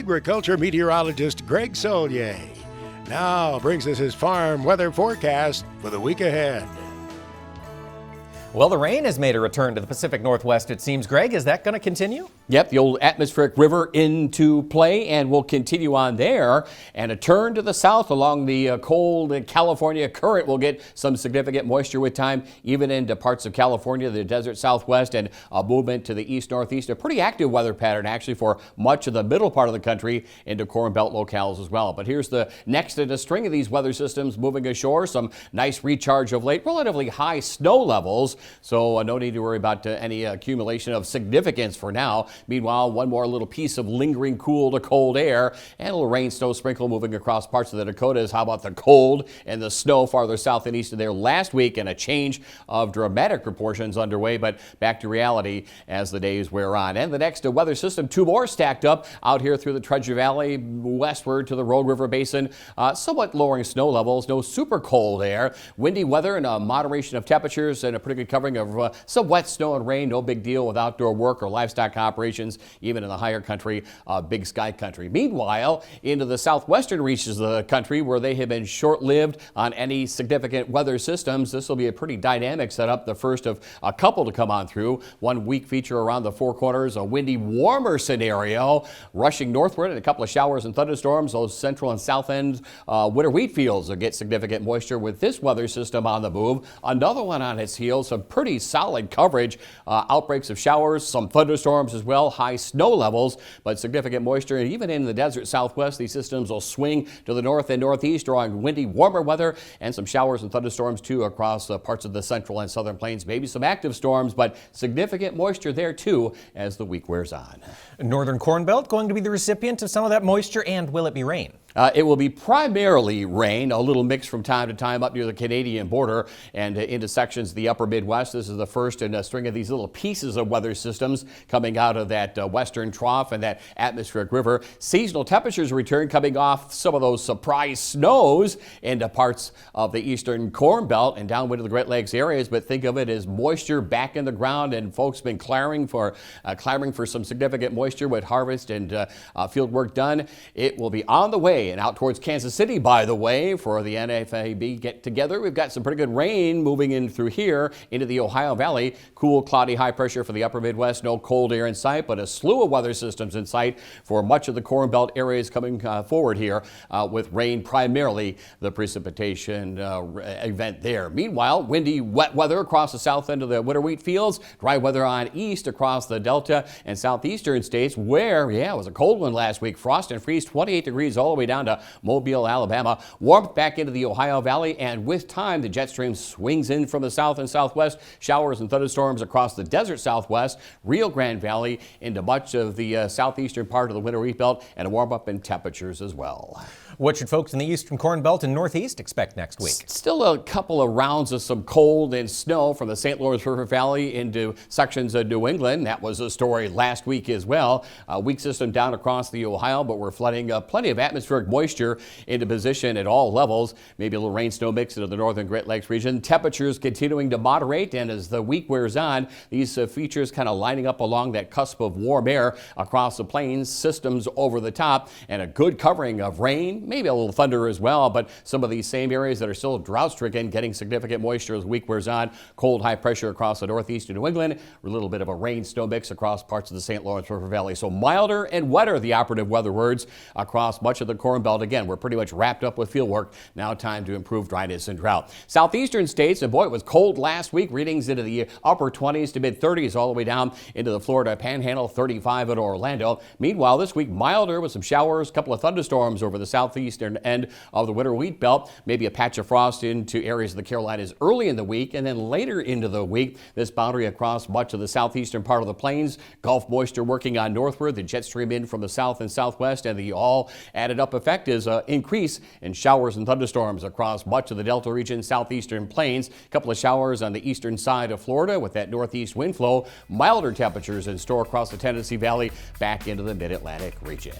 agriculture meteorologist Greg Soulje now brings us his farm weather forecast for the week ahead. Well, the rain has made a return to the Pacific Northwest, it seems. Greg, is that going to continue? Yep, the old atmospheric river into play, and we'll continue on there. And a turn to the south along the cold California current will get some significant moisture with time, even into parts of California, the desert southwest, and a movement to the east-northeast. A pretty active weather pattern, actually, for much of the middle part of the country into Corn Belt locales as well. But here's the next in a string of these weather systems moving ashore. Some nice recharge of late, relatively high snow levels. So no need to worry about any accumulation of significance for now. Meanwhile, one more little piece of lingering cool to cold air and a little rain, snow sprinkle moving across parts of the Dakotas. How about the cold and the snow farther south and east of there last week, and a change of dramatic proportions underway, but back to reality as the days wear on. And the next weather system, two more stacked up out here through the Treasure Valley westward to the Rogue River Basin. Somewhat lowering snow levels, no super cold air, windy weather and a moderation of temperatures and a pretty good covering of some wet snow and rain. No big deal with outdoor work or livestock operations, even in the higher country, big sky country. Meanwhile, into the southwestern reaches of the country where they have been short-lived on any significant weather systems, this will be a pretty dynamic setup, the first of a couple to come on through. 1 week feature around the Four Corners, a windy, warmer scenario rushing northward, and a couple of showers and thunderstorms. Those central and south end winter wheat fields will get significant moisture with this weather system on the move. Another one on its heels, some pretty solid coverage, outbreaks of showers, some thunderstorms as well, high snow levels, but significant moisture. And even in the desert southwest, these systems will swing to the north and northeast, drawing windy, warmer weather and some showers and thunderstorms too across parts of the central and southern plains. Maybe some active storms, but significant moisture there too as the week wears on. Northern Corn Belt going to be the recipient of some of that moisture, and will it be rain? It will be primarily rain, a little mix from time to time up near the Canadian border and into sections of the upper Midwest. This is the first in a string of these little pieces of weather systems coming out of that western trough and that atmospheric river. Seasonal temperatures return, coming off some of those surprise snows into parts of the eastern Corn Belt and downwind of the Great Lakes areas. But think of it as moisture back in the ground, and folks been clamoring for some significant moisture with harvest and field work done. It will be on the way. And out towards Kansas City, by the way, for the NFAB get together. We've got some pretty good rain moving in through here into the Ohio Valley. Cool, cloudy, high pressure for the upper Midwest. No cold air in sight, but a slew of weather systems in sight for much of the Corn Belt areas coming forward here with rain primarily the precipitation event there. Meanwhile, windy, wet weather across the south end of the winter wheat fields. Dry weather on east across the Delta and southeastern states where, it was a cold one last week. Frost and freeze, 28 degrees all the way down to Mobile, Alabama. Warmth back into the Ohio Valley, and with time, the jet stream swings in from the south and southwest. Showers and thunderstorms across the desert southwest, Rio Grande Valley, into much of the southeastern part of the winter wheat belt, and a warm up in temperatures as well. What should folks in the eastern Corn Belt and northeast expect next week? Still a couple of rounds of some cold and snow from the St. Lawrence River Valley into sections of New England. That was a story last week as well. A weak system down across the Ohio, but we're flooding plenty of atmospheric moisture into position at all levels. Maybe a little rain snow mix into the northern Great Lakes region. Temperatures continuing to moderate, and as the week wears on, these features kind of lining up along that cusp of warm air across the plains, systems over the top, and a good covering of rain. Maybe a little thunder as well, but some of these same areas that are still drought-stricken getting significant moisture as the week wears on. Cold, high pressure across the northeast of New England. A little bit of a rain snow mix across parts of the St. Lawrence River Valley. So milder and wetter, the operative weather words across much of the Corn Belt. Again, we're pretty much wrapped up with field work. Now time to improve dryness and drought. Southeastern states, and boy, it was cold last week. Readings into the upper 20s to mid 30s all the way down into the Florida Panhandle, 35 at Orlando. Meanwhile, this week milder with some showers, a couple of thunderstorms over the southeastern end of the winter wheat belt. Maybe a patch of frost into areas of the Carolinas early in the week, and then later into the week, this boundary across much of the southeastern part of the plains. Gulf moisture working on northward. The jet stream in from the south and southwest, and the all added up effect is an increase in showers and thunderstorms across much of the Delta region, southeastern plains. A couple of showers on the eastern side of Florida with that northeast wind flow. Milder temperatures in store across the Tennessee Valley back into the mid-Atlantic region.